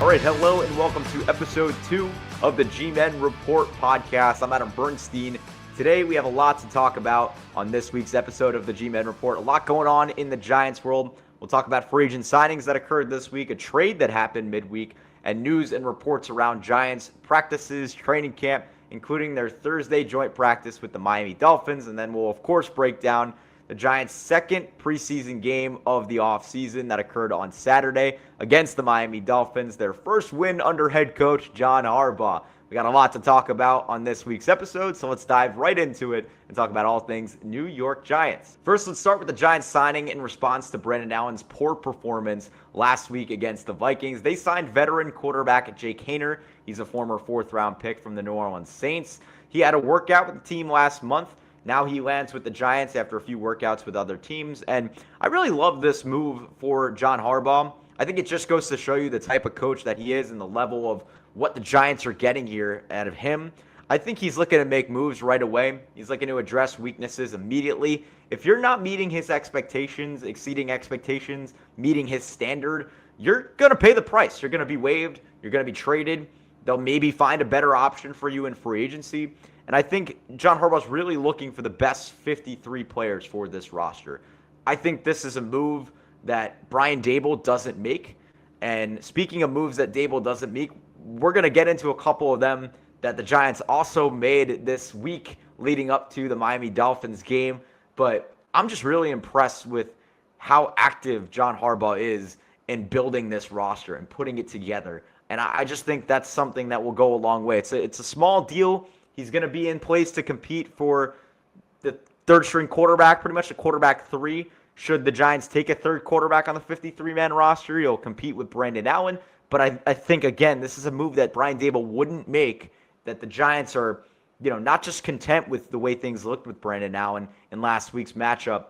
All right, hello and welcome to episode 2 of the G-Men Report podcast. I'm Adam Bernstein. Today we have a lot to talk about on this week's episode of the G-Men Report. A lot going on in the Giants world. We'll talk about free agent signings that occurred this week, a trade that happened midweek, and news and reports around Giants practices, training camp, including their Thursday joint practice with the Miami Dolphins. And then we'll, of course, break down the Giants' second preseason game of the offseason that occurred on Saturday against the Miami Dolphins, their first win under head coach John Harbaugh. We got a lot to talk about on this week's episode, so let's dive right into it and talk about all things New York Giants. First, let's start with the Giants signing in response to Brandon Allen's poor performance last week against the Vikings. They signed veteran quarterback Jake Haener. He's a former fourth-round pick from the New Orleans Saints. He had a workout with the team last month. Now he lands with the Giants after a few workouts with other teams. And I really love this move for John Harbaugh. I think it just goes to show you the type of coach that he is and the level of what the Giants are getting here out of him. I think he's looking to make moves right away. He's looking to address weaknesses immediately. If you're not meeting his expectations, exceeding expectations, meeting his standard, you're going to pay the price. You're going to be waived. You're going to be traded. They'll maybe find a better option for you in free agency. And I think John Harbaugh's really looking for the best 53 players for this roster. I think this is a move that Brian Daboll doesn't make. And speaking of moves that Daboll doesn't make, we're going to get into a couple of them that the Giants also made this week leading up to the Miami Dolphins game. But I'm just really impressed with how active John Harbaugh is in building this roster and putting it together. And I just think that's something that will go a long way. It's a small deal. He's going to be in place to compete for the third-string quarterback, pretty much the quarterback 3. Should the Giants take a third quarterback on the 53-man roster, he'll compete with Brandon Allen. But I think, again, this is a move that Brian Daboll wouldn't make, that the Giants are, not just content with the way things looked with Brandon Allen in last week's matchup.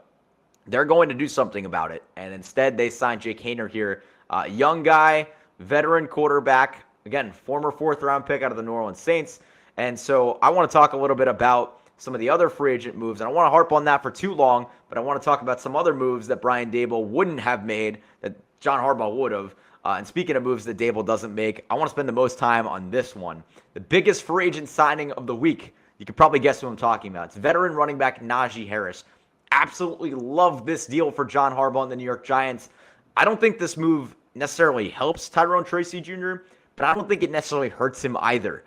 They're going to do something about it. And instead, they signed Jake Haener here, young guy, veteran quarterback, again, former fourth-round pick out of the New Orleans Saints. And so I want to talk a little bit about some of the other free agent moves. And I want to harp on that for too long, but I want to talk about some other moves that Brian Daboll wouldn't have made that John Harbaugh would have. And speaking of moves that Daboll doesn't make, I want to spend the most time on this one. The biggest free agent signing of the week. You can probably guess who I'm talking about. It's veteran running back Najee Harris. Absolutely love this deal for John Harbaugh and the New York Giants. I don't think this move necessarily helps Tyrone Tracy Jr., but I don't think it necessarily hurts him either.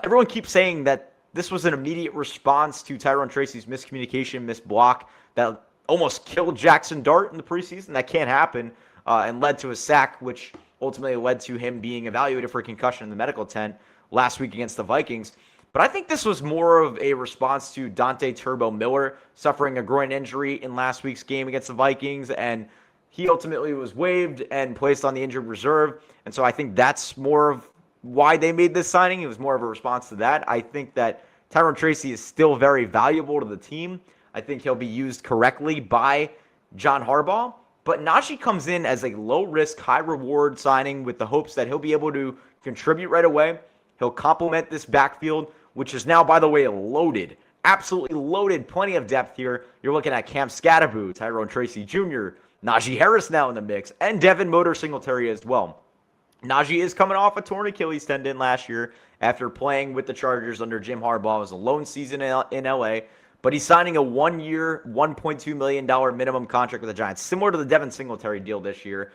Everyone keeps saying that this was an immediate response to Tyrone Tracy's miscommunication, missed block that almost killed Jackson Dart in the preseason. That can't happen, and led to a sack, which ultimately led to him being evaluated for concussion in the medical tent last week against the Vikings. But I think this was more of a response to Dante Turbo Miller suffering a groin injury in last week's game against the Vikings, and he ultimately was waived and placed on the injured reserve. And so I think that's more of why they made this signing. It was more of a response to that. I think that Tyrone Tracy is still very valuable to the team. I think he'll be used correctly by John Harbaugh. But Najee comes in as a low-risk, high-reward signing with the hopes that he'll be able to contribute right away. He'll complement this backfield, which is now, by the way, loaded. Absolutely loaded. Plenty of depth here. You're looking at Cam Scatterbo, Tyrone Tracy Jr., Najee Harris now in the mix, and Devin Motor Singletary as well. Najee is coming off a torn Achilles tendon last year after playing with the Chargers under Jim Harbaugh. It was a lone season in LA, but he's signing a 1-year, $1.2 million minimum contract with the Giants, similar to the Devin Singletary deal this year.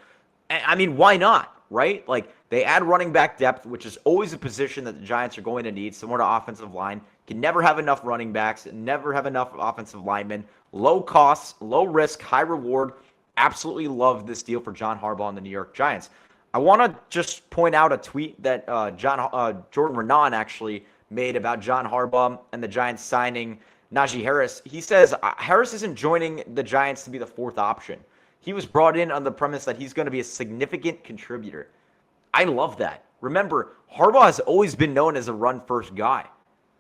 I mean, why not, right? Like, they add running back depth, which is always a position that the Giants are going to need, similar to offensive line. Can never have enough running backs, never have enough offensive linemen. Low costs, low risk, high reward. Absolutely love this deal for John Harbaugh and the New York Giants. I want to just point out a tweet that Jordan Renan actually made about John Harbaugh and the Giants signing Najee Harris. He says Harris isn't joining the Giants to be the fourth option. He was brought in on the premise that he's going to be a significant contributor. I love that. Remember, Harbaugh has always been known as a run-first guy,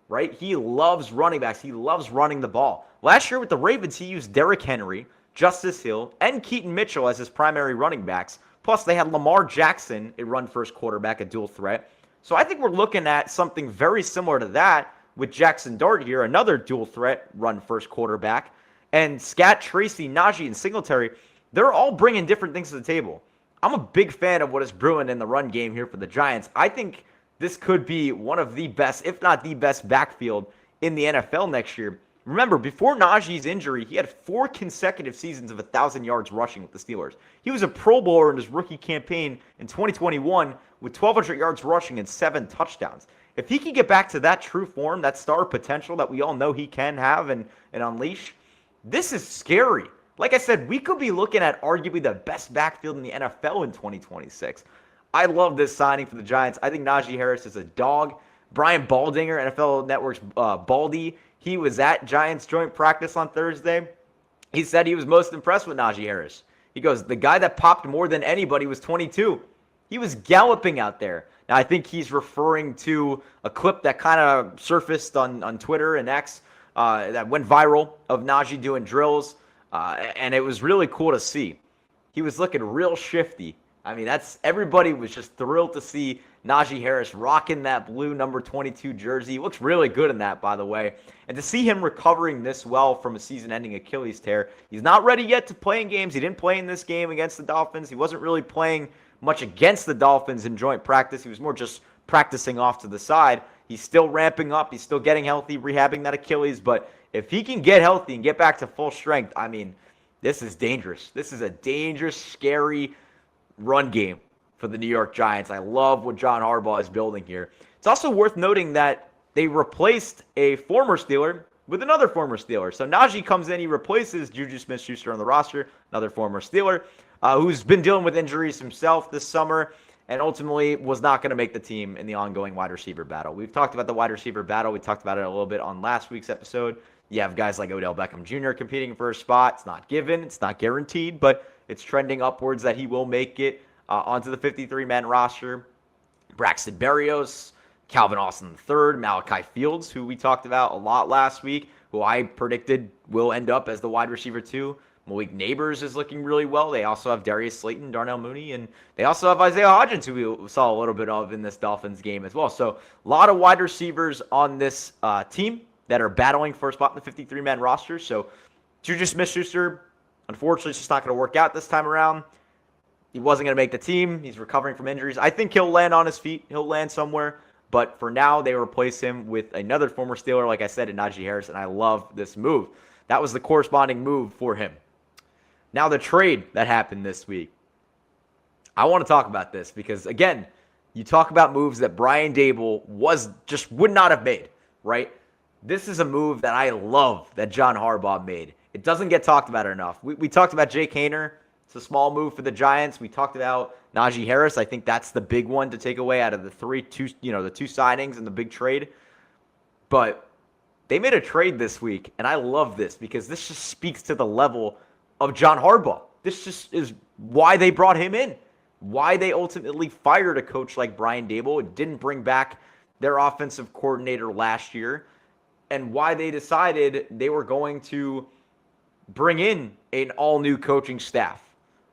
right? He loves running backs. He loves running the ball. Last year with the Ravens, he used Derrick Henry, Justice Hill, and Keaton Mitchell as his primary running backs. Plus, they had Lamar Jackson, a run-first quarterback, a dual threat. So I think we're looking at something very similar to that with Jackson Dart here, another dual threat run-first quarterback. And Scat, Tracy, Najee, and Singletary, they're all bringing different things to the table. I'm a big fan of what is brewing in the run game here for the Giants. I think this could be one of the best, if not the best, backfield in the NFL next year. Remember, before Najee's injury, he had 4 consecutive seasons of 1,000 yards rushing with the Steelers. He was a Pro Bowler in his rookie campaign in 2021 with 1,200 yards rushing and 7 touchdowns. If he can get back to that true form, that star potential that we all know he can have and unleash, this is scary. Like I said, we could be looking at arguably the best backfield in the NFL in 2026. I love this signing for the Giants. I think Najee Harris is a dog. Brian Baldinger, NFL Network's Baldy, he was at Giants joint practice on Thursday. He said he was most impressed with Najee Harris. He goes, the guy that popped more than anybody was 22. He was galloping out there. Now, I think he's referring to a clip that kind of surfaced on Twitter and X that went viral of Najee doing drills, and it was really cool to see. He was looking real shifty. I mean, everybody was just thrilled to see Najee Harris rocking that blue number 22 jersey. He looks really good in that, by the way. And to see him recovering this well from a season-ending Achilles tear, he's not ready yet to play in games. He didn't play in this game against the Dolphins. He wasn't really playing much against the Dolphins in joint practice. He was more just practicing off to the side. He's still ramping up. He's still getting healthy, rehabbing that Achilles. But if he can get healthy and get back to full strength, I mean, this is dangerous. This is a dangerous, scary run game for the New York Giants. I love what John Harbaugh is building here. It's also worth noting that they replaced a former Steeler with another former Steeler. So Najee comes in, he replaces Juju Smith-Schuster on the roster, another former Steeler, who's been dealing with injuries himself this summer and ultimately was not going to make the team in the ongoing wide receiver battle. We've talked about the wide receiver battle. We talked about it a little bit on last week's episode. You have guys like Odell Beckham Jr. competing for a spot. It's not given. It's not guaranteed, but it's trending upwards that he will make it onto the 53-man roster. Braxton Berrios, Calvin Austin III, Malachi Fields, who we talked about a lot last week, who I predicted will end up as the wide receiver 2. Malik Neighbors is looking really well. They also have Darius Slayton, Darnell Mooney, and they also have Isaiah Hodgins, who we saw a little bit of in this Dolphins game as well. So a lot of wide receivers on this team that are battling for a spot in the 53-man roster. So Juju Smith-Schuster, unfortunately, it's just not going to work out this time around. He wasn't going to make the team. He's recovering from injuries. I think he'll land on his feet. He'll land somewhere. But for now, they replace him with another former Steeler, like I said, in Najee Harris, and I love this move. That was the corresponding move for him. Now the trade that happened this week. I want to talk about this because, again, you talk about moves that Brian Daboll would not have made, right? This is a move that I love that John Harbaugh made. It doesn't get talked about enough. We talked about Jake Haener. It's a small move for the Giants. We talked about Najee Harris. I think that's the big one to take away out of the two signings and the big trade. But they made a trade this week, and I love this because this just speaks to the level of John Harbaugh. This just is why they brought him in, why they ultimately fired a coach like Brian Daboll and didn't bring back their offensive coordinator last year, and why they decided they were going to bring in an all-new coaching staff.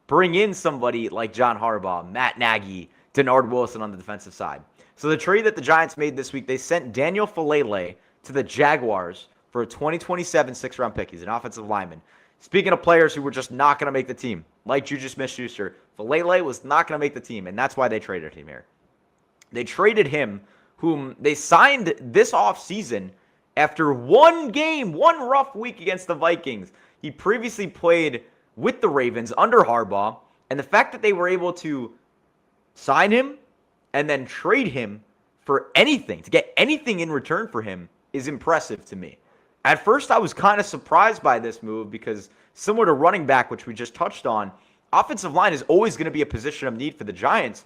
Bring in somebody like John Harbaugh, Matt Nagy, Denard Wilson on the defensive side. So the trade that the Giants made this week, they sent Daniel Falele to the Jaguars for a 2027 sixth-round pick. He's an offensive lineman. Speaking of players who were just not going to make the team, like Juju Smith-Schuster, Falele was not going to make the team, and that's why they traded him here. They traded him, whom they signed this offseason after one rough week against the Vikings. He previously played with the Ravens under Harbaugh, and the fact that they were able to sign him and then trade him for anything, to get anything in return for him, is impressive to me. At first, I was kind of surprised by this move because similar to running back, which we just touched on, offensive line is always going to be a position of need for the Giants.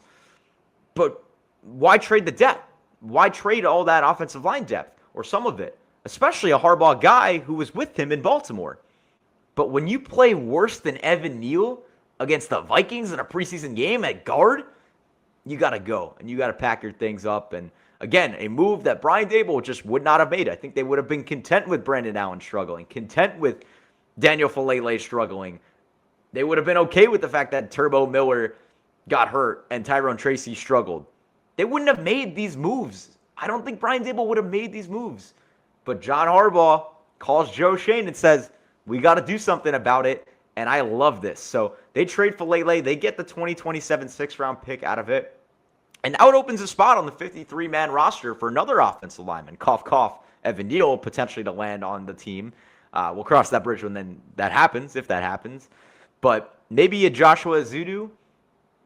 But why trade the depth? Why trade all that offensive line depth, or some of it? Especially a Harbaugh guy who was with him in Baltimore. But when you play worse than Evan Neal against the Vikings in a preseason game at guard, you got to go and you got to pack your things up. And again, a move that Brian Daboll just would not have made. I think they would have been content with Brandon Allen struggling, content with Daniel Falele struggling. They would have been okay with the fact that Turbo Miller got hurt and Tyrone Tracy struggled. They wouldn't have made these moves. I don't think Brian Daboll would have made these moves. But John Harbaugh calls Joe Schoen and says, we got to do something about it. and I love this. So they trade Falele. They get the 2027 sixth-round pick out of it. And now it opens a spot on the 53-man roster for another offensive lineman. Cough, cough, Evan Neal, potentially to land on the team. We'll cross that bridge when then that happens, if that happens. But maybe a Joshua Azudu,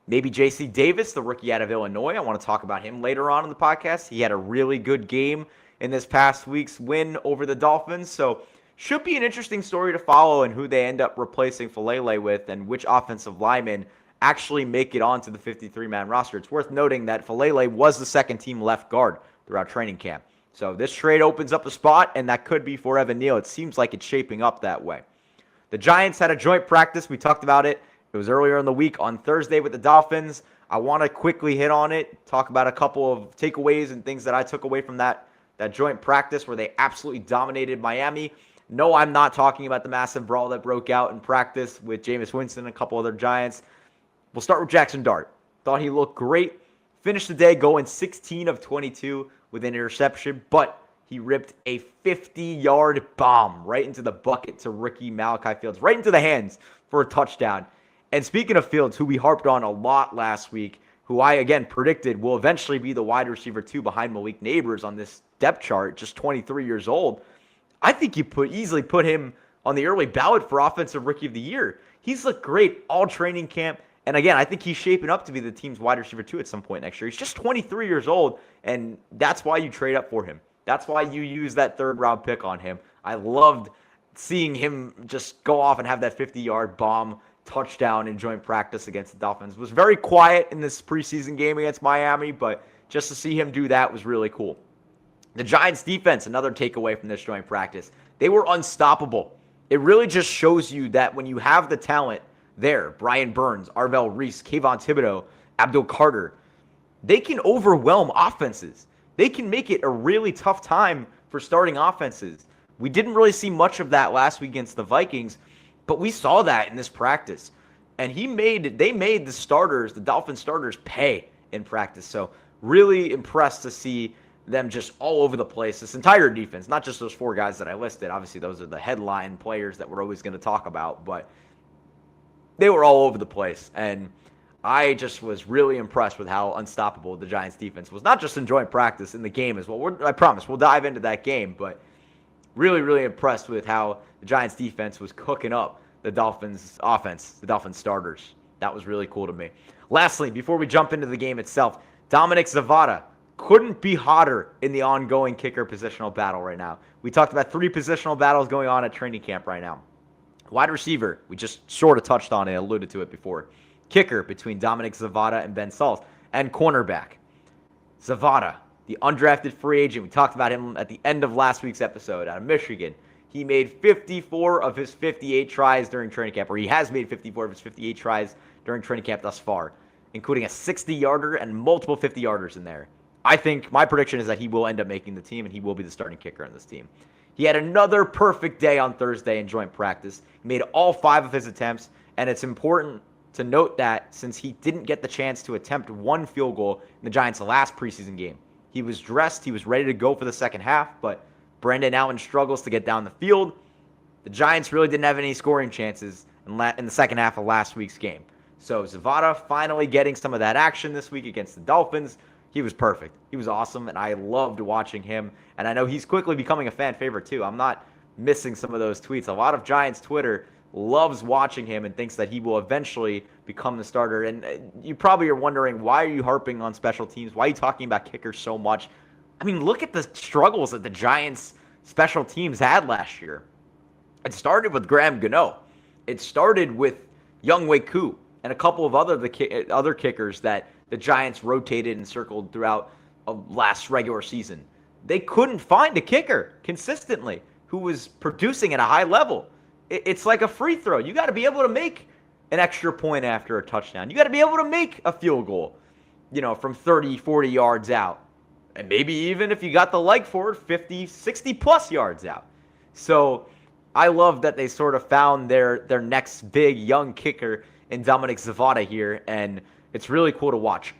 maybe J.C. Davis, the rookie out of Illinois. I want to talk about him later on in the podcast. He had a really good game in this past week's win over the Dolphins. So should be an interesting story to follow and who they end up replacing Falele with and which offensive linemen actually make it onto the 53-man roster. It's worth noting that Falele was the second-team left guard throughout training camp. So this trade opens up a spot, and that could be for Evan Neal. It seems like it's shaping up that way. The Giants had a joint practice. We talked about it. It was earlier in the week on Thursday with the Dolphins. I want to quickly hit on it, talk about a couple of takeaways and things that I took away from that joint practice where they absolutely dominated Miami. No, I'm not talking about the massive brawl that broke out in practice with Jameis Winston and a couple other Giants. We'll start with Jackson Dart. Thought he looked great. Finished the day going 16 of 22 with an interception, but he ripped a 50-yard bomb right into the bucket to rookie Malachi Fields, right into the hands for a touchdown. And speaking of Fields, who we harped on a lot last week, who I, again, predicted will eventually be the wide receiver 2 behind Malik Neighbors on this depth chart, just 23 years old, I think you easily put him on the early ballot for Offensive Rookie of the Year. He's looked great all training camp. And again, I think he's shaping up to be the team's wide receiver 2 at some point next year. He's just 23 years old, and that's why you trade up for him. That's why you use that third-round pick on him. I loved seeing him just go off and have that 50-yard bomb touchdown in joint practice against the Dolphins. It was very quiet in this preseason game against Miami, but just to see him do that was really cool. The Giants' defense, another takeaway from this joint practice, they were unstoppable. It really just shows you that when you have the talent there, Brian Burns, Arvell Reese, Kayvon Thibodeau, Abdul Carter, they can overwhelm offenses. They can make it a really tough time for starting offenses. We didn't really see much of that last week against the Vikings, but we saw that in this practice. And they made the Dolphins starters pay in practice. So really impressed to see them just all over the place. This entire defense, not just those 4 guys that I listed. Obviously, those are the headline players that we're always going to talk about, but they were all over the place, and I just was really impressed with how unstoppable the Giants' defense was, not just in joint practice, in the game as well. I promise we'll dive into that game, but really, really impressed with how the Giants' defense was cooking up the Dolphins' offense, the Dolphins' starters. That was really cool to me. Lastly, before we jump into the game itself, Dominic Zavada couldn't be hotter in the ongoing kicker positional battle right now. We talked about 3 positional battles going on at training camp right now. Wide receiver, we just sort of touched on it, alluded to it before. Kicker between Dominic Zavada and Ben Sauls. And cornerback. Zavada, the undrafted free agent. We talked about him at the end of last week's episode out of Michigan. He made 54 of his 58 tries during training camp, or he has made 54 of his 58 tries during training camp thus far, including a 60-yarder and multiple 50-yarders in there. I think my prediction is that he will end up making the team, and he will be the starting kicker on this team. He had another perfect day on Thursday in joint practice. He made all 5 of his attempts, and it's important to note that since he didn't get the chance to attempt 1 field goal in the Giants' last preseason game. He was dressed, he was ready to go for the second half, but Brandon Allen struggles to get down the field. The Giants really didn't have any scoring chances in the second half of last week's game. So Zavada finally getting some of that action this week against the Dolphins. He was perfect. He was awesome, and I loved watching him. And I know he's quickly becoming a fan favorite, too. I'm not missing some of those tweets. A lot of Giants Twitter loves watching him and thinks that he will eventually become the starter. And you probably are wondering, why are you harping on special teams? Why are you talking about kickers so much? I mean, look at the struggles that the Giants special teams had last year. It started with Graham Gano. It started with Younghoe Koo and a couple of other kickers that the Giants rotated and circled throughout last regular season. They couldn't find a kicker consistently who was producing at a high level. It's like a free throw. You got to be able to make an extra point after a touchdown. You got to be able to make a field goal, from 30, 40 yards out. And maybe even if you got the leg for it, 50, 60 plus yards out. So I love that they sort of found their next big young kicker in Dominic Zavada here, and it's really cool to watch.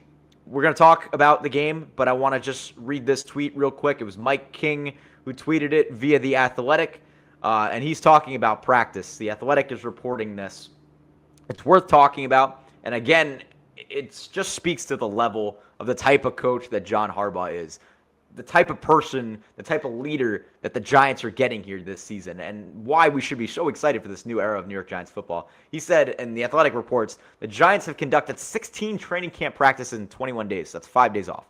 We're going to talk about the game, but I want to just read this tweet real quick. It was Mike King who tweeted it via The Athletic. and he's talking about practice. The Athletic is reporting this. It's worth talking about. And again, it just speaks to the level of the type of coach that John Harbaugh is, the type of person, the type of leader that the Giants are getting here this season, and why we should be so excited for this new era of New York Giants football. He said, in the Athletic reports, the Giants have conducted 16 training camp practices in 21 days. That's 5 days off.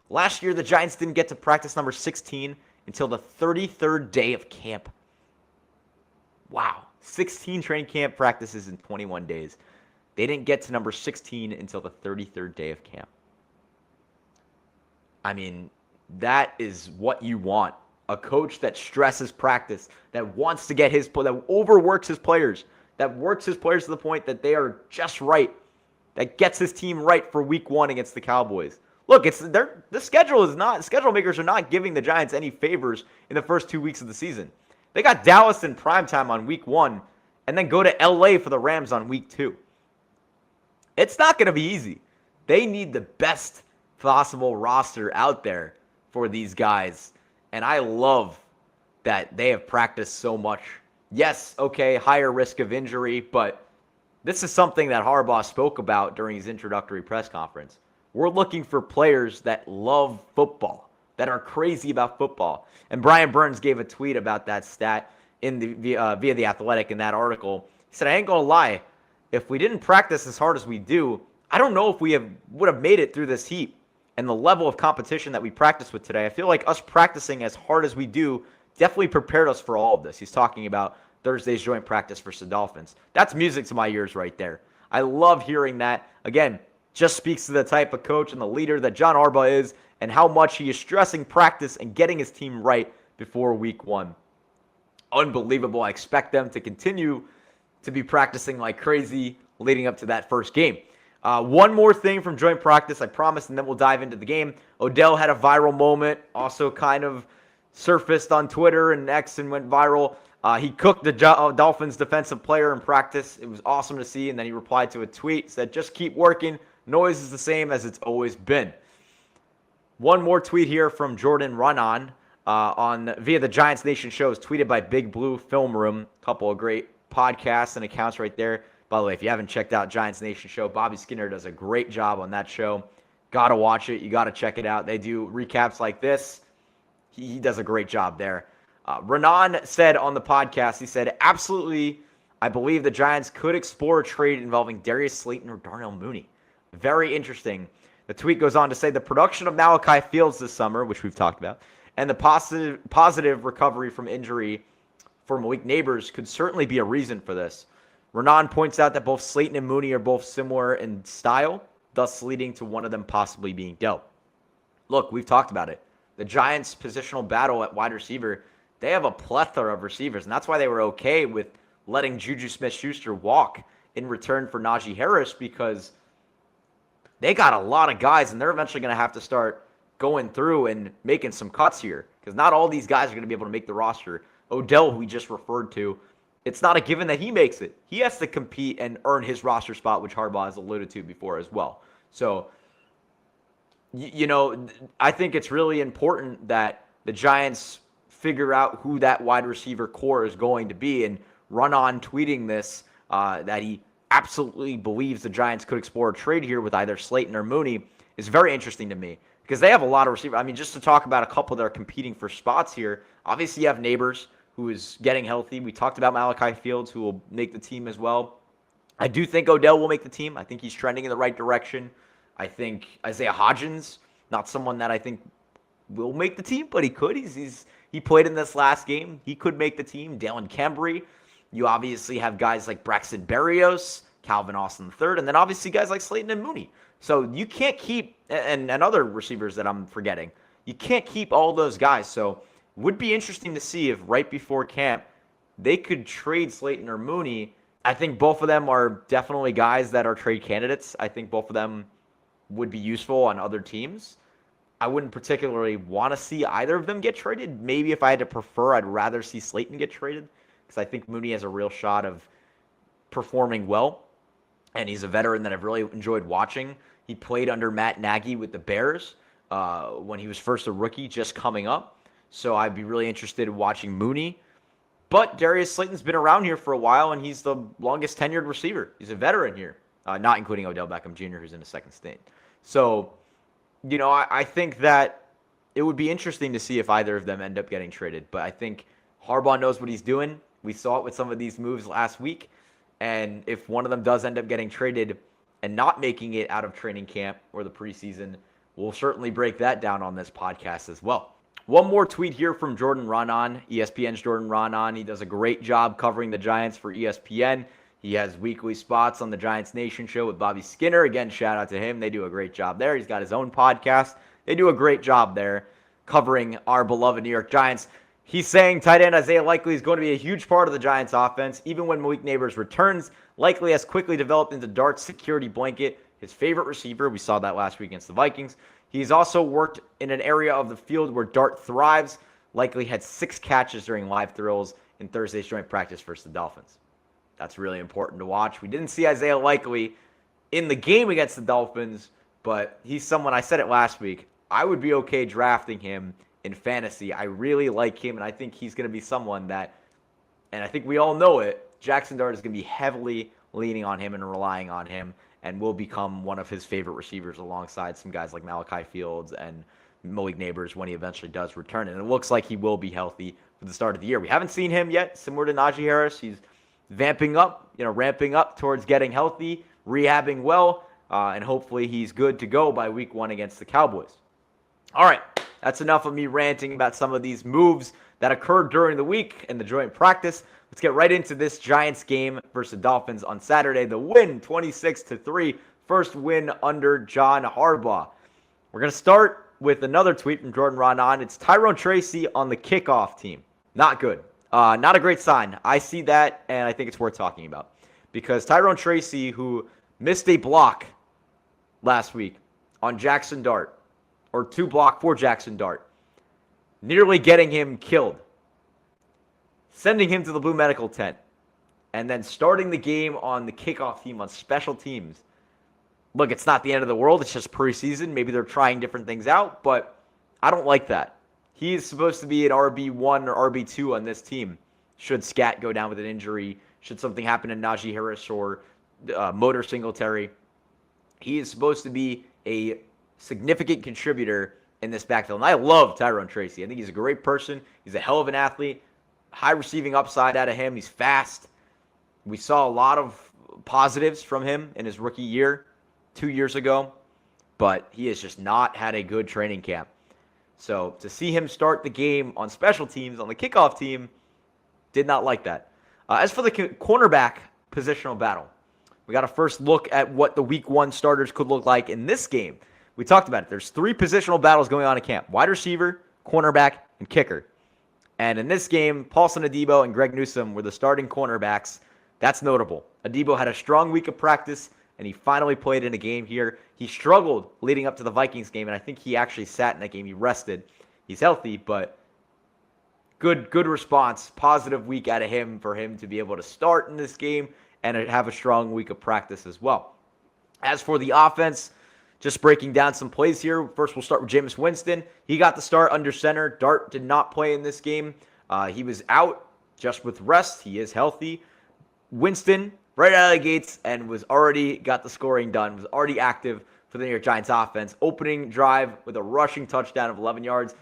Last year, the Giants didn't get to practice number 16 until the 33rd day of camp. Wow. 16 training camp practices in 21 days. They didn't get to number 16 until the 33rd day of camp. I mean, that is what you want. A coach that stresses practice, that wants to get that overworks his players, that works his players to the point that they are just right, that gets his team right for week 1 against the Cowboys. Look, the schedule makers are not giving the Giants any favors in the first 2 weeks of the season. They got Dallas in primetime on week 1 and then go to LA for the Rams on week 2. It's not going to be easy. They need the best possible roster out there for these guys. And I love that they have practiced so much. Yes, okay, higher risk of injury, but this is something that Harbaugh spoke about during his introductory press conference. We're looking for players that love football, that are crazy about football. And Brian Burns gave a tweet about that stat via The Athletic in that article. He said, I ain't going to lie. If we didn't practice as hard as we do, I don't know if we would have made it through this heat and the level of competition that we practice with today. I feel like us practicing as hard as we do definitely prepared us for all of this. He's talking about Thursday's joint practice versus the Dolphins. That's music to my ears right there. I love hearing that. Again, just speaks to the type of coach and the leader that John Harbaugh is and how much he is stressing practice and getting his team right before week 1. Unbelievable. I expect them to continue to be practicing like crazy leading up to that first game. One more thing from joint practice, I promise, and then we'll dive into the game. Odell had a viral moment, also kind of surfaced on Twitter and X and went viral. He cooked the Dolphins defensive player in practice. It was awesome to see, and then he replied to a tweet, said, just keep working. Noise is the same as it's always been. One more tweet here from Jordan Runnon via the Giants Nation shows, tweeted by Big Blue Film Room. A couple of great podcasts and accounts right there. By the way, if you haven't checked out Giants Nation show, Bobby Skinner does a great job on that show. Got to watch it. You got to check it out. They do recaps like this. He does a great job there. Renan said on the podcast, he said, absolutely, I believe the Giants could explore a trade involving Darius Slayton or Darnell Mooney. Very interesting. The tweet goes on to say the production of Malachi Fields this summer, which we've talked about, and the positive recovery from injury for Malik Neighbors could certainly be a reason for this. Renan points out that both Slayton and Mooney are both similar in style, thus leading to one of them possibly being dealt. Look, we've talked about it. The Giants' positional battle at wide receiver, they have a plethora of receivers, and that's why they were okay with letting Juju Smith-Schuster walk in return for Najee Harris, because they got a lot of guys, and they're eventually going to have to start going through and making some cuts here, because not all these guys are going to be able to make the roster. Odell, who we just referred to, it's not a given that he makes it. He has to compete and earn his roster spot, which Harbaugh has alluded to before as well. So, I think it's really important that the Giants figure out who that wide receiver core is going to be, and run on tweeting this, that he absolutely believes the Giants could explore a trade here with either Slayton or Mooney is very interesting to me, because they have a lot of receivers. I mean, just to talk about a couple that are competing for spots here, obviously you have Neighbors, who is getting healthy. We talked about Malachi Fields, who will make the team as well. I do think Odell will make the team. I think he's trending in the right direction. I think Isaiah Hodgins, not someone that I think will make the team, but he could. He played in this last game. He could make the team. Dalen Cambry. You obviously have guys like Braxton Berrios, Calvin Austin III, and then obviously guys like Slayton and Mooney. So you can't keep, and other receivers that I'm forgetting, you can't keep all those guys. So would be interesting to see if right before camp they could trade Slayton or Mooney. I think both of them are definitely guys that are trade candidates. I think both of them would be useful on other teams. I wouldn't particularly want to see either of them get traded. Maybe if I had to prefer, I'd rather see Slayton get traded, because I think Mooney has a real shot of performing well, and he's a veteran that I've really enjoyed watching. He played under Matt Nagy with the Bears when he was first a rookie, just coming up. So I'd be really interested in watching Mooney. But Darius Slayton's been around here for a while, and he's the longest tenured receiver. He's a veteran here, not including Odell Beckham Jr., who's in his second stint. So, I think that it would be interesting to see if either of them end up getting traded. But I think Harbaugh knows what he's doing. We saw it with some of these moves last week. And if one of them does end up getting traded and not making it out of training camp or the preseason, we'll certainly break that down on this podcast as well. One more tweet here from Jordan Raanan, ESPN's Jordan Raanan. He does a great job covering the Giants for ESPN. He has weekly spots on the Giants Nation show with Bobby Skinner. Again, shout out to him. They do a great job there. He's got his own podcast. They do a great job there covering our beloved New York Giants. He's saying tight end Isaiah Likely is going to be a huge part of the Giants offense. Even when Malik Neighbors returns, Likely has quickly developed into Dart's security blanket, his favorite receiver. We saw that last week against the Vikings. He's also worked in an area of the field where Dart thrives. Likely had 6 catches during live throws in Thursday's joint practice versus the Dolphins. That's really important to watch. We didn't see Isaiah Likely in the game against the Dolphins, but he's someone, I said it last week, I would be okay drafting him in fantasy. I really like him, and I think he's going to be someone that, and I think we all know it, Jackson Dart is going to be heavily leaning on him and relying on him, and will become one of his favorite receivers alongside some guys like Malachi Fields and Malik Neighbors when he eventually does return. And it looks like he will be healthy for the start of the year. We haven't seen him yet, similar to Najee Harris. He's ramping up towards getting healthy, rehabbing well, and hopefully he's good to go by week 1 against the Cowboys. All right, that's enough of me ranting about some of these moves that occurred during the week in the joint practice. Let's get right into this Giants game versus the Dolphins on Saturday. The win, 26-3, first win under John Harbaugh. We're going to start with another tweet from Jordan Raanan. It's Tyrone Tracy on the kickoff team. Not good. Not a great sign. I see that, and I think it's worth talking about. Because Tyrone Tracy, who missed a block last week on Jackson Dart, or 2 block for Jackson Dart, nearly getting him killed, sending him to the Blue Medical tent, and then starting the game on the kickoff team on special teams. Look, it's not the end of the world. It's just preseason. Maybe they're trying different things out, but I don't like that. He is supposed to be an RB1 or RB2 on this team. Should Scat go down with an injury, should something happen to Najee Harris or Motor Singletary, he is supposed to be a significant contributor in this backfield. And I love Tyrone Tracy. I think he's a great person. He's a hell of an athlete. High receiving upside out of him. He's fast. We saw a lot of positives from him in his rookie year 2 years ago, but he has just not had a good training camp. So to see him start the game on special teams, on the kickoff team, did not like that. As for the cornerback positional battle, we got a first look at what the week 1 starters could look like in this game. We talked about it. There's 3 positional battles going on in camp: wide receiver, cornerback, and kicker. And in this game, Paulson Adebo and Greg Newsome were the starting cornerbacks. That's notable. Adebo had a strong week of practice, and he finally played in a game here. He struggled leading up to the Vikings game, and I think he actually sat in that game. He rested. He's healthy, but good response. Positive week out of him for him to be able to start in this game and have a strong week of practice as well. As for the offense, just breaking down some plays here. First, we'll start with Jameis Winston. He got the start under center. Dart did not play in this game. He was out just with rest. He is healthy. Winston, right out of the gates, and was already got the scoring done, was already active for the New York Giants offense. Opening drive with a rushing touchdown of 11 yards.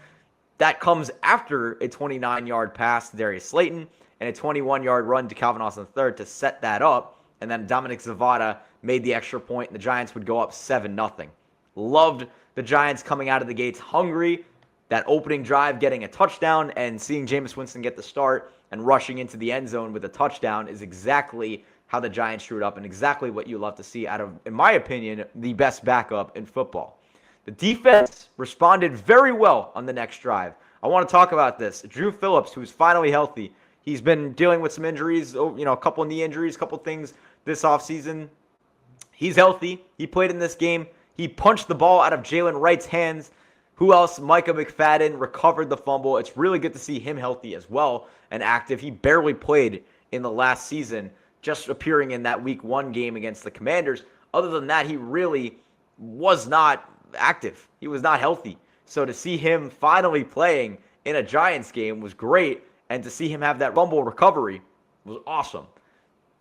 That comes after a 29-yard pass to Darius Slayton and a 21-yard run to Calvin Austin III to set that up. And then Dominic Zavada made the extra point, and the Giants would go up 7-0. Loved the Giants coming out of the gates hungry. That opening drive, getting a touchdown, and seeing Jameis Winston get the start and rushing into the end zone with a touchdown is exactly how the Giants drew it up and exactly what you love to see out of, in my opinion, the best backup in football. The defense responded very well on the next drive. I want to talk about this. Drew Phillips, who's finally healthy. He's been dealing with some injuries, a couple knee injuries, a couple things this offseason. He's healthy. He played in this game. He punched the ball out of Jalen Wright's hands. Who else? Micah McFadden recovered the fumble. It's really good to see him healthy as well and active. He barely played in the last season, just appearing in that week 1 game against the Commanders. Other than that, he really was not active. He was not healthy. So to see him finally playing in a Giants game was great. And to see him have that fumble recovery was awesome.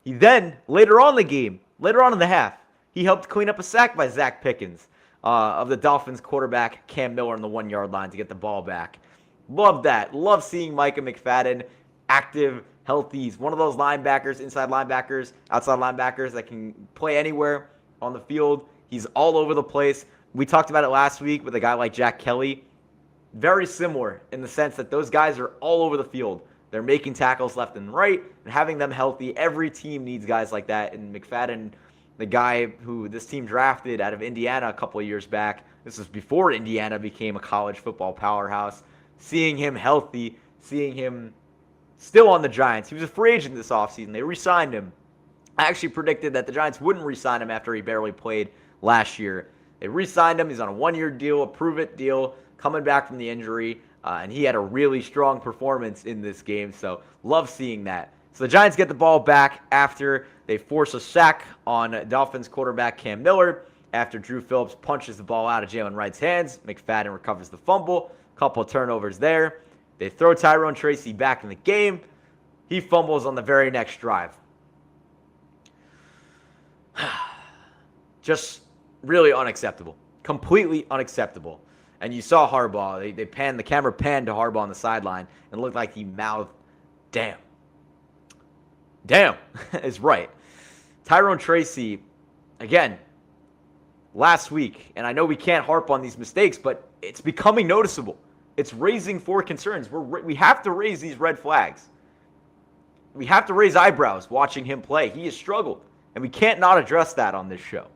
He then, later on in the half, he helped clean up a sack by Zach Pickens of the Dolphins quarterback Cam Miller on the 1-yard line to get the ball back. Love that. Love seeing Micah McFadden active, healthy. He's one of those linebackers, inside linebackers, outside linebackers that can play anywhere on the field. He's all over the place. We talked about it last week with a guy like Jack Kelly. Very similar in the sense that those guys are all over the field. They're making tackles left and right and having them healthy. Every team needs guys like that. And McFadden, the guy who this team drafted out of Indiana a couple of years back, this was before Indiana became a college football powerhouse, seeing him healthy, seeing him still on the Giants. He was a free agent this offseason. They re-signed him. I actually predicted that the Giants wouldn't re-sign him after he barely played last year. They re-signed him. He's on a 1-year deal, a prove-it deal, coming back from the injury. And he had a really strong performance in this game, so love seeing that. So the Giants get the ball back after they force a sack on Dolphins quarterback Cam Miller. After Drew Phillips punches the ball out of Jalen Wright's hands, McFadden recovers the fumble. Couple of turnovers there. They throw Tyrone Tracy back in the game. He fumbles on the very next drive. Just really unacceptable. Completely unacceptable. And you saw Harbaugh. The camera panned to Harbaugh on the sideline and it looked like he mouthed, damn. Damn is right. Tyrone Tracy, again, last week, and I know we can't harp on these mistakes, but it's becoming noticeable. It's raising 4 concerns. We have to raise these red flags. We have to raise eyebrows watching him play. He has struggled, and we can't not address that on this show.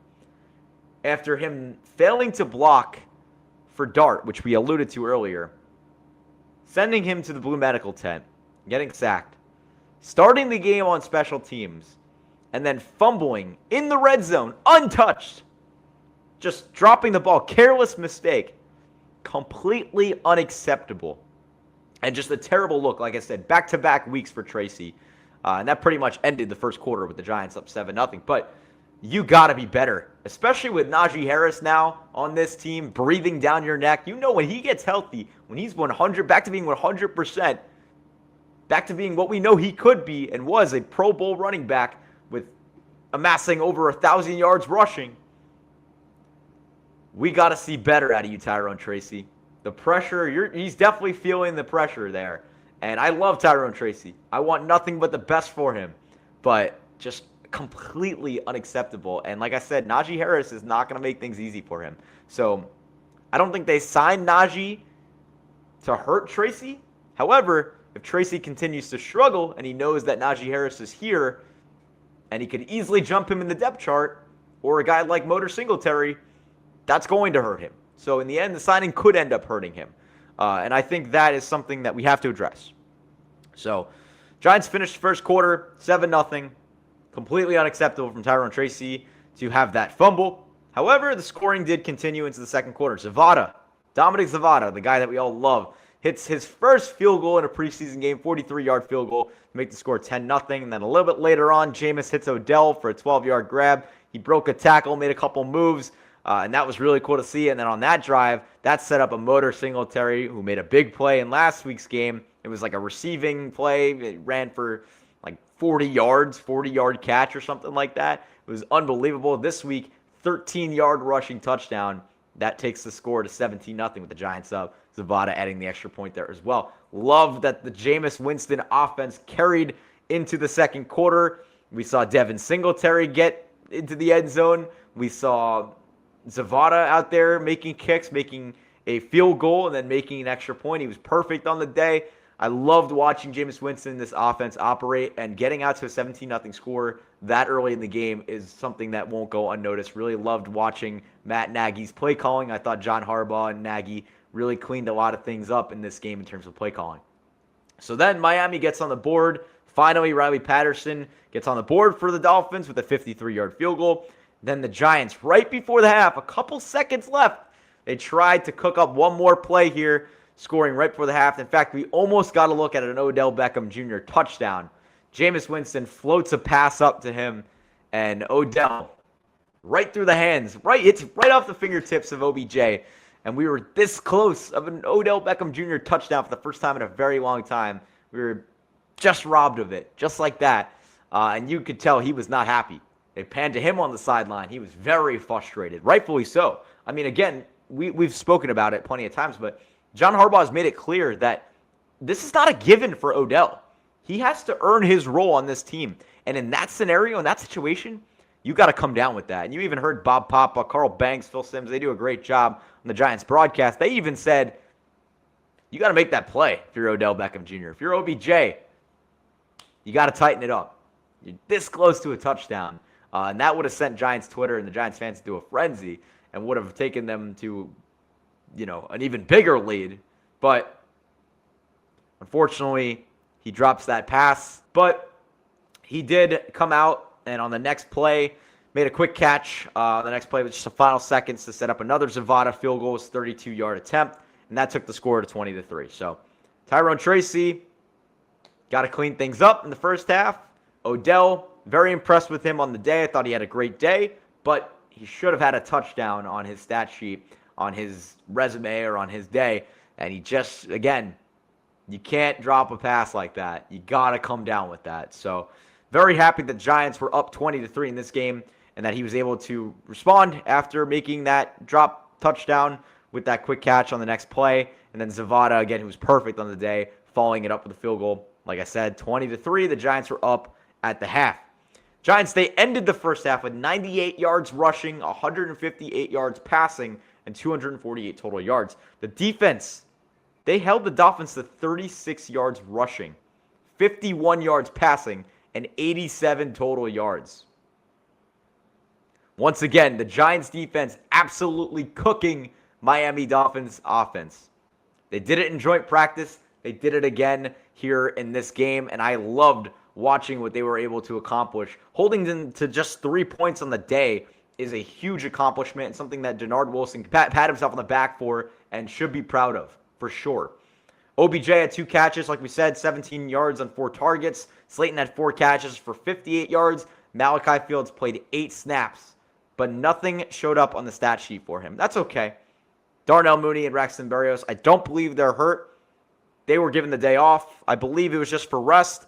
After him failing to block for Dart, which we alluded to earlier, sending him to the blue medical tent, getting sacked, starting the game on special teams, and then fumbling in the red zone, untouched, just dropping the ball, careless mistake, completely unacceptable, and just a terrible look, like I said, back-to-back weeks for Tracy, and that pretty much ended the first quarter with the Giants up 7-0, but you got to be better, especially with Najee Harris now on this team, breathing down your neck. You know when he gets healthy, when he's 100, back to being 100%, back to being what we know he could be and was, a Pro Bowl running back with amassing over 1,000 yards rushing. We got to see better out of you, Tyrone Tracy. The pressure, he's definitely feeling the pressure there. And I love Tyrone Tracy. I want nothing but the best for him. But just completely unacceptable. And like I said, Najee Harris is not going to make things easy for him. So I don't think they signed Najee to hurt Tracy. However, if Tracy continues to struggle and he knows that Najee Harris is here and he could easily jump him in the depth chart, or a guy like Motor Singletary, that's going to hurt him. So in the end, the signing could end up hurting him. And I think that is something that we have to address. So Giants finished first quarter 7-0. Completely unacceptable from Tyrone Tracy to have that fumble. However, the scoring did continue into the second quarter. Dominic Zavada, the guy that we all love, hits his first field goal in a preseason game, 43-yard field goal to make the score 10-0. And then a little bit later on, Jameis hits Odell for a 12-yard grab. He broke a tackle, made a couple moves, and that was really cool to see. And then on that drive, that set up a Motor Singletary who made a big play in last week's game. It was like a receiving play. It ran for like 40 yards, 40-yard catch or something like that. It was unbelievable. This week, 13-yard rushing touchdown. That takes the score to 17-0 with the Giants up. Zavada adding the extra point there as well. Love that the Jameis Winston offense carried into the second quarter. We saw Devin Singletary get into the end zone. We saw Zavada out there making kicks, making a field goal, and then making an extra point. He was perfect on the day. I loved watching Jameis Winston, this offense, operate, and getting out to a 17-0 score that early in the game is something that won't go unnoticed. Really loved watching Matt Nagy's play calling. I thought John Harbaugh and Nagy really cleaned a lot of things up in this game in terms of play calling. So then Miami gets on the board. Finally, Riley Patterson gets on the board for the Dolphins with a 53-yard field goal. Then the Giants, right before the half, a couple seconds left, they tried to cook up one more play here, scoring right before the half. In fact, we almost got a look at an Odell Beckham Jr. touchdown. Jameis Winston floats a pass up to him, and Odell, right through the hands, it's right off the fingertips of OBJ. And we were this close of an Odell Beckham Jr. touchdown for the first time in a very long time. We were just robbed of it, just like that. And you could tell he was not happy. They panned to him on the sideline. He was very frustrated, rightfully so. I mean, again, we've spoken about it plenty of times, but John Harbaugh has made it clear that this is not a given for Odell. He has to earn his role on this team. And in that scenario, in that situation, you got to come down with that. And you even heard Bob Papa, Carl Banks, Phil Simms. They do a great job on the Giants broadcast. They even said, you got to make that play if you're Odell Beckham Jr. If you're OBJ, you got to tighten it up. You're this close to a touchdown. And that would have sent Giants Twitter and the Giants fans to a frenzy and would have taken them to, an even bigger lead. But unfortunately, he drops that pass. But he did come out and on the next play made a quick catch. The next play was just the final seconds to set up another Zavada field goal. It was a 32-yard attempt, and that took the score to 20-3. So Tyrone Tracy got to clean things up in the first half. Odell, very impressed with him on the day. I thought he had a great day, but he should have had a touchdown on his stat sheet, on his resume, or on his day. And he just, again, you can't drop a pass like that. You got to come down with that. So very happy that Giants were up 20-3 in this game and that he was able to respond after making that drop touchdown with that quick catch on the next play. And then Zavada, again, who was perfect on the day, following it up with a field goal. Like I said, 20-3, the Giants were up at the half. Giants, they ended the first half with 98 yards rushing, 158 yards passing, and 248 total yards. The defense, they held the Dolphins to 36 yards rushing, 51 yards passing, and 87 total yards. Once again, the Giants defense absolutely cooking Miami Dolphins offense. They did it in joint practice. They did it again here in this game, and I loved watching what they were able to accomplish. Holding them to just 3 points on the day is a huge accomplishment and something that Denard Wilson pat himself on the back for and should be proud of, for sure. OBJ had 2 catches, like we said, 17 yards on 4 targets. Slayton had 4 catches for 58 yards. Malachi Fields played 8 snaps, but nothing showed up on the stat sheet for him. That's okay. Darnell Mooney and Braxton Berrios, I don't believe they're hurt. They were given the day off. I believe it was just for rest.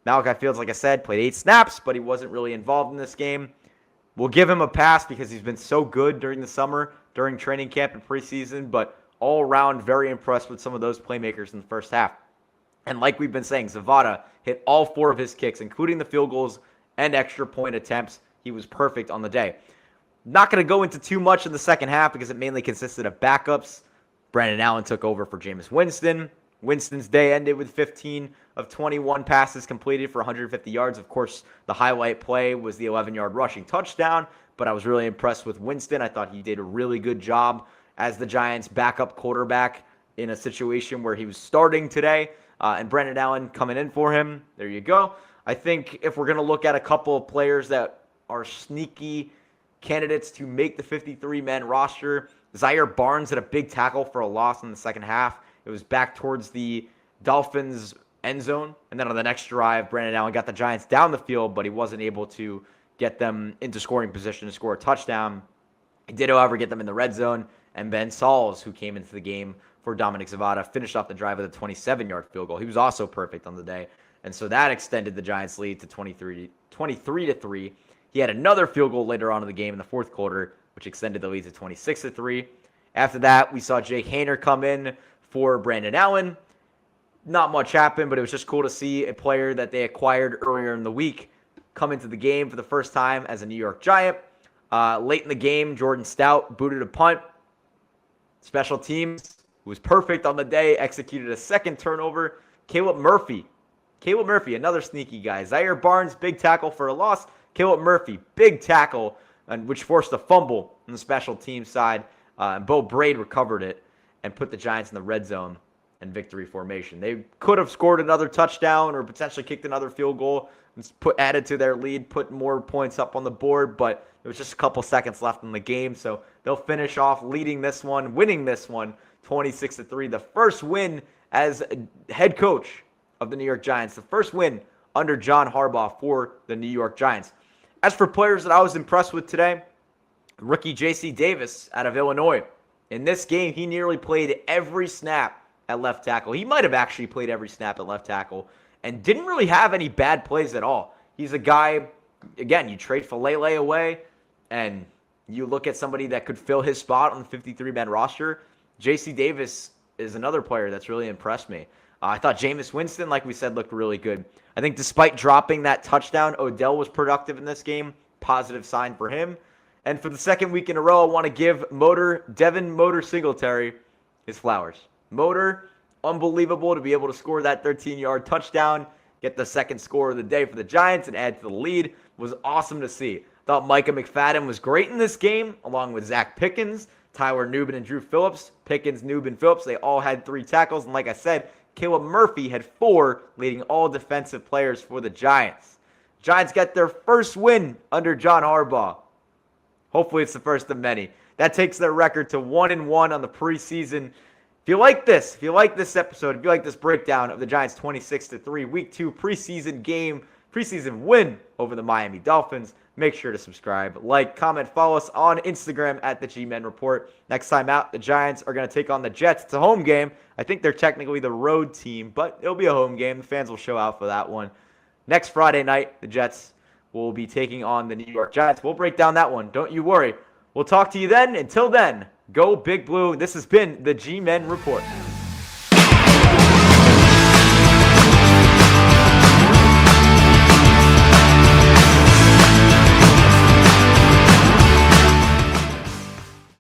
Malachi Fields, like I said, played 8 snaps, but he wasn't really involved in this game. We'll give him a pass because he's been so good during the summer, during training camp and preseason, but all around very impressed with some of those playmakers in the first half. And like we've been saying, Zavada hit all 4 of his kicks, including the field goals and extra point attempts. He was perfect on the day. Not going to go into too much in the second half because it mainly consisted of backups. Brandon Allen took over for Jameis Winston. Winston's day ended with 15 of 21 passes completed for 150 yards. Of course, the highlight play was the 11-yard rushing touchdown, but I was really impressed with Winston. I thought he did a really good job as the Giants' backup quarterback in a situation where he was starting today, and Brandon Allen coming in for him. There you go. I think if we're going to look at a couple of players that are sneaky candidates to make the 53-man roster, Zaire Barnes had a big tackle for a loss in the second half. It was back towards the Dolphins' end zone. And then on the next drive, Brandon Allen got the Giants down the field, but he wasn't able to get them into scoring position to score a touchdown. He did, however, get them in the red zone. And Ben Sauls, who came into the game for Dominic Zavada, finished off the drive with a 27-yard field goal. He was also perfect on the day. And so that extended the Giants' lead to 23-3. He had another field goal later on in the game in the fourth quarter, which extended the lead to 26-3. After that, we saw Jake Haener come in for Brandon Allen. Not much happened, but it was just cool to see a player that they acquired earlier in the week come into the game for the first time as a New York Giant. Late in the game, Jordan Stout booted a punt. Special teams, who was perfect on the day, executed a second turnover. Caleb Murphy, another sneaky guy. Zaire Barnes, big tackle for a loss. Caleb Murphy, big tackle, which forced a fumble on the special team side. And Bo Braid recovered it and put the Giants in the red zone and victory formation. They could have scored another touchdown or potentially kicked another field goal and added to their lead, put more points up on the board, but there was just a couple seconds left in the game, so they'll finish off leading this one, winning this one, 26-3. The first win as head coach of the New York Giants, the first win under John Harbaugh for the New York Giants. As for players that I was impressed with today, rookie J.C. Davis out of Illinois. In this game, he nearly played every snap at left tackle. He might have actually played every snap at left tackle and didn't really have any bad plays at all. He's a guy, again, you trade Falele away and you look at somebody that could fill his spot on the 53-man roster. J.C. Davis is another player that's really impressed me. I thought Jameis Winston, like we said, looked really good. I think despite dropping that touchdown, Odell was productive in this game. Positive sign for him. And for the second week in a row, I want to give Devin Motor Singletary his flowers. Motor, unbelievable to be able to score that 13-yard touchdown, get the second score of the day for the Giants, and add to the lead. Was awesome to see. Thought Micah McFadden was great in this game, along with Zach Pickens, Tyler Nubin, and Drew Phillips. Pickens, Nubin, Phillips, they all had 3 tackles. And like I said, Caleb Murphy had 4, leading all defensive players for the Giants. Giants get their first win under John Harbaugh. Hopefully it's the first of many. That takes their record to 1-1 on the preseason. If you like this episode, if you like this breakdown of the Giants' 26-3 Week 2 preseason win over the Miami Dolphins, make sure to subscribe, like, comment, follow us on Instagram at the G-Men Report. Next time out, the Giants are going to take on the Jets. It's a home game. I think they're technically the road team, but it'll be a home game. The fans will show out for that one. Next Friday night, the Jets will be taking on the New York Giants. We'll break down that one. Don't you worry. We'll talk to you then. Until then, go Big Blue. This has been the G-Men Report.